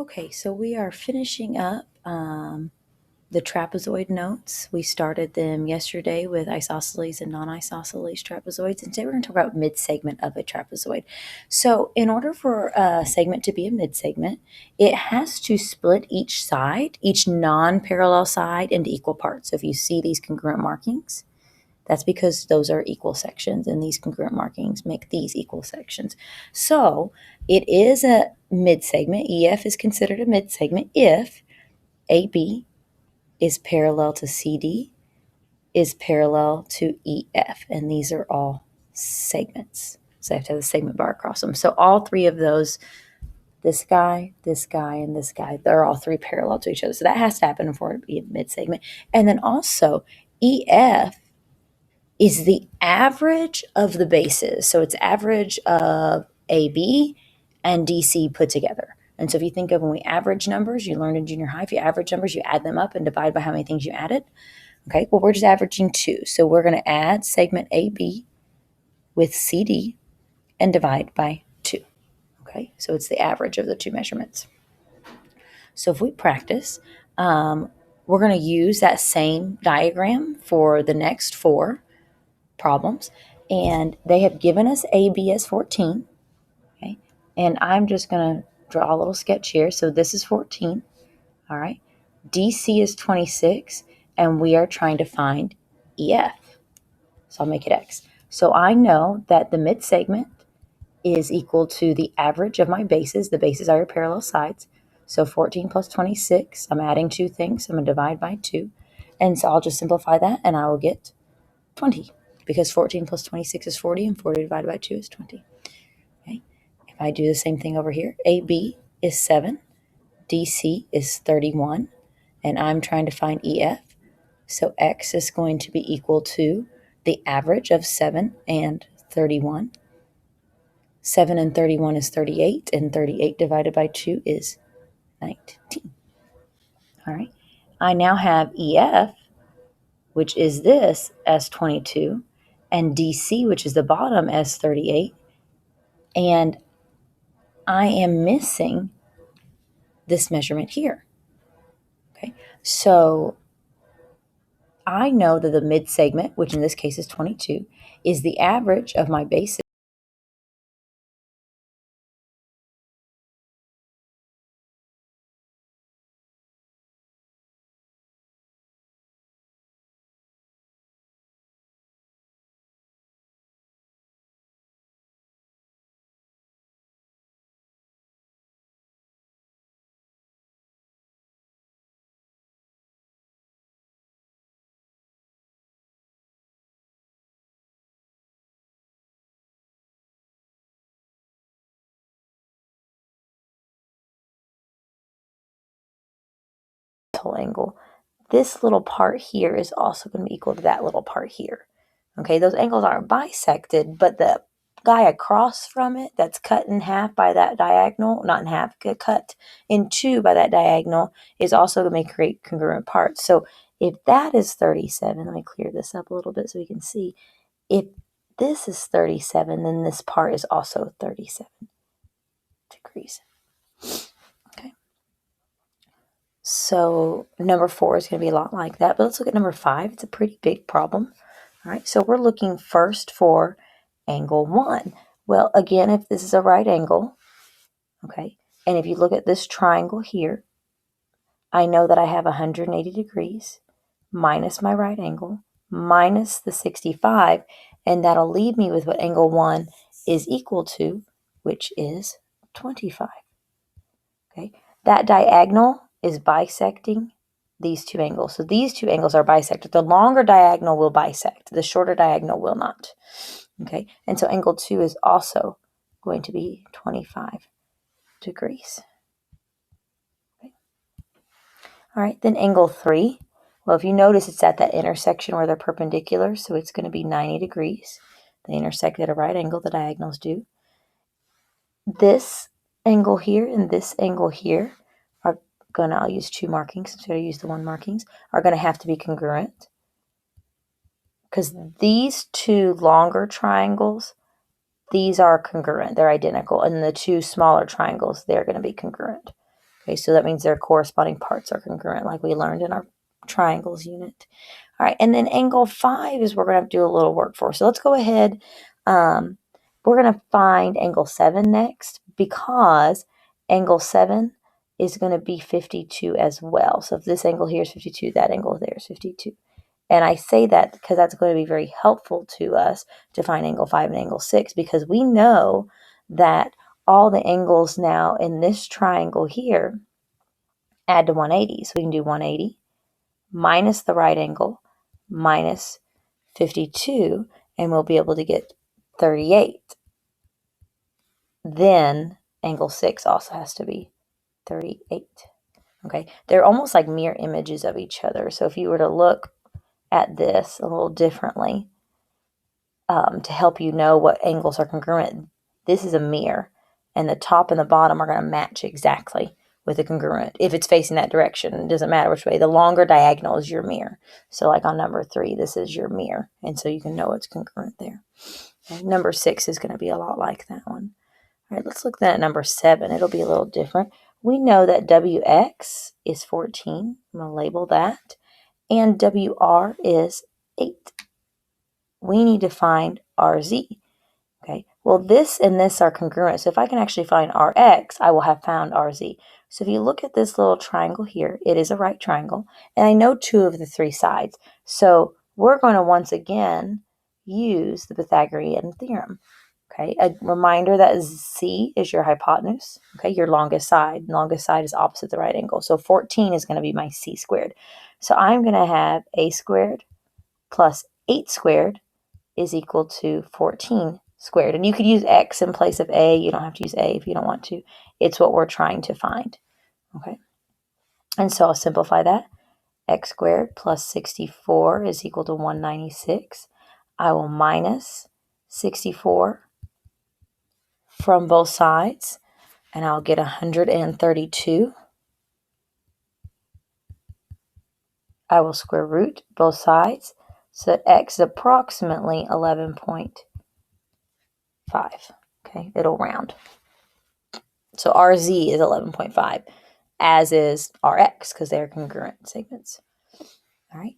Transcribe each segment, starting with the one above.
Okay, so we are finishing up the trapezoid notes. We started them yesterday with isosceles and non-isosceles trapezoids, and today we're going to talk about mid-segment of a trapezoid. So in order for a segment to be a mid-segment, it has to split each side, each non-parallel side, into equal parts. So if you see these congruent markings, that's because those are equal sections, and these congruent markings make these equal sections. So it is a mid-segment. EF is considered a mid-segment if AB is parallel to CD, is parallel to EF, and these are all segments. So I have to have a segment bar across them. So all three of those, this guy, and this guy, they're all three parallel to each other. So that has to happen for it to be a mid-segment. And then also EF is the average of the bases. So it's average of AB and DC put together. And so if you think of when we average numbers, you learned in junior high, if you average numbers, you add them up and divide by how many things you added. Okay, well, we're just averaging 2. So we're going to add segment AB with CD and divide by 2. Okay, so it's the average of the two measurements. So if we practice, we're going to use that same diagram for the next 4 problems, and they have given us AB as 14. Okay, and I'm just going to draw a little sketch here. So this is 14. All right, DC is 26, and we are trying to find EF. So I'll make it X. So I know that the mid-segment is equal to the average of my bases. The bases are your parallel sides. So 14 plus 26, I'm adding 2 things. I'm going to divide by 2. And so I'll just simplify that, and I will get 20, because 14 plus 26 is 40, and 40 divided by 2 is 20. Okay. If I do the same thing over here, AB is 7, DC is 31, and I'm trying to find EF. So X is going to be equal to the average of 7 and 31. 7 and 31 is 38, and 38 divided by 2 is 19. All right. I now have EF, which is this, as 22, and DC, which is the bottom, as 38. And I am missing this measurement here. Okay. So I know that the mid-segment, which in this case is 22, is the average of my bases. Angle. This little part here is also going to be equal to that little part here. Okay, those angles aren't bisected, but the guy across from it that's cut in half by that diagonal, not in half, cut in 2 by that diagonal, is also going to create congruent parts. So if that is 37, let me clear this up a little bit so we can see. If this is 37, then this part is also 37 degrees. Okay. So number 4 is going to be a lot like that, but let's look at number 5. It's a pretty big problem. All right, so we're looking first for angle 1. Well, again, if this is a right angle, okay, and if you look at this triangle here, I know that I have 180 degrees minus my right angle minus the 65, and that'll leave me with what angle 1 is equal to, which is 25. Okay, that diagonal is bisecting these 2 angles. So these 2 angles are bisected. The longer diagonal will bisect. The shorter diagonal will not. Okay, and so angle 2 is also going to be 25 degrees. Okay. All right, then angle 3. Well, if you notice, it's at that intersection where they're perpendicular, so it's going to be 90 degrees. They intersect at a right angle, the diagonals do. This angle here and this angle here are going to, I'll use 2 markings instead of use the 1 markings, are going to have to be congruent, because these 2 longer triangles, these are congruent, they're identical, and the 2 smaller triangles, they're going to be congruent. Okay, so that means their corresponding parts are congruent, like we learned in our triangles unit. All right, and then angle 5 is we're going to have to do a little work for. So let's go ahead. We're going to find angle 7 next, because angle 7 is going to be 52 as well. So if this angle here is 52, that angle there is 52. And I say that because that's going to be very helpful to us to find angle 5 and angle 6, because we know that all the angles now in this triangle here add to 180. So we can do 180 minus the right angle minus 52, and we'll be able to get 38. Then angle 6 also has to be 38. Okay, they're almost like mirror images of each other. So if you were to look at this a little differently, to help you know what angles are congruent, this is a mirror, and the top and the bottom are going to match exactly with the congruent. If it's facing that direction, it doesn't matter which way. The longer diagonal is your mirror. So like on number 3, this is your mirror, and so you can know it's congruent there. And number 6 is going to be a lot like that one. All right, let's look then at number 7. It'll be a little different. We know that WX is 14. I'm going to label that. And WR is 8. We need to find RZ. Okay, well, this and this are congruent. So if I can actually find RX, I will have found RZ. So if you look at this little triangle here, it is a right triangle. And I know 2 of the 3 sides. So we're going to once again use the Pythagorean theorem. Okay, a reminder that C is your hypotenuse. Okay, your longest side. Longest side is opposite the right angle. So 14 is going to be my C squared. So I'm going to have A squared plus 8 squared is equal to 14 squared. And you could use x in place of a. You don't have to use a if you don't want to. It's what we're trying to find. Okay. And so I'll simplify that. X squared plus 64 is equal to 196. I will minus 64 from both sides, and I'll get 132. I will square root both sides, so that x is approximately 11.5. Okay, it'll round. So RZ is 11.5, as is RX, because they're congruent segments. All right.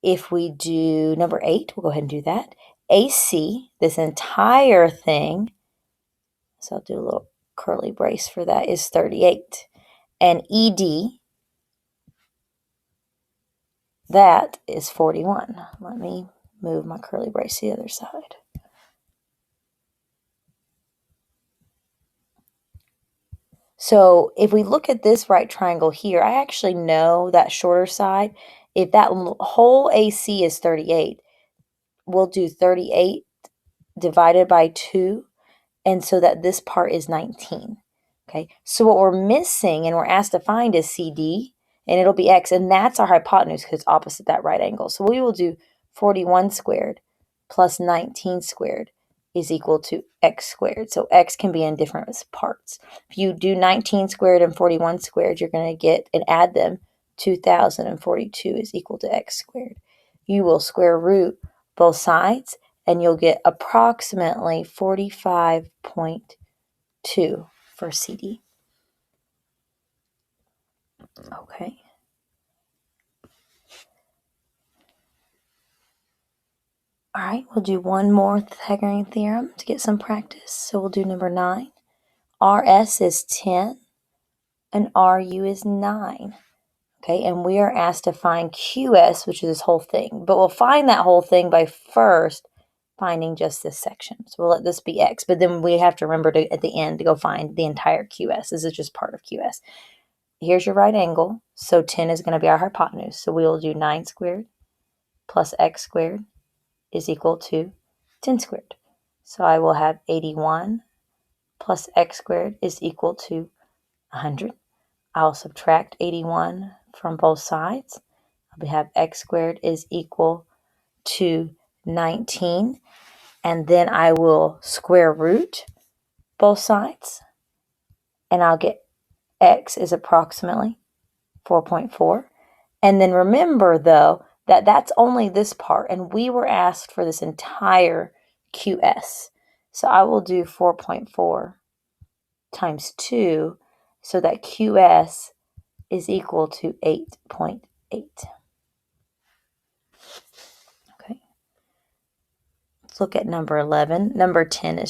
If we do number 8, we'll go ahead and do that. AC, this entire thing, so I'll do a little curly brace for that, is 38. And ED, that is 41. Let me move my curly brace to the other side. So if we look at this right triangle here, I actually know that shorter side. If that whole AC is 38, we'll do 38 divided by 2, and so that this part is 19. Okay, so what we're missing and we're asked to find is CD, and it'll be x, and that's our hypotenuse because it's opposite that right angle. So we will do 41 squared plus 19 squared is equal to x squared. So x can be in different parts. If you do 19 squared and 41 squared, you're going to get, and add them, 2042 is equal to x squared. You will square root both sides, and you'll get approximately 45.2 for CD. Okay. All right, we'll do one more Pythagorean theorem to get some practice. So we'll do number 9. RS is 10 and RU is 9. Okay, and we are asked to find QS, which is this whole thing. But we'll find that whole thing by first finding just this section. So we'll let this be X, but then we have to remember to, at the end, to go find the entire QS. This is just part of QS. Here's your right angle, so 10 is going to be our hypotenuse. So we will do 9 squared plus x squared is equal to 10 squared. So I will have 81 plus x squared is equal to 100. I'll subtract 81 from both sides. I'll have x squared is equal to 19. And then I will square root both sides, and I'll get x is approximately 4.4. And then remember, though, that that's only this part, and we were asked for this entire QS. So I will do 4.4 times 2, so that QS is equal to 8.8. Okay. Let's look at number 11. Number 10 is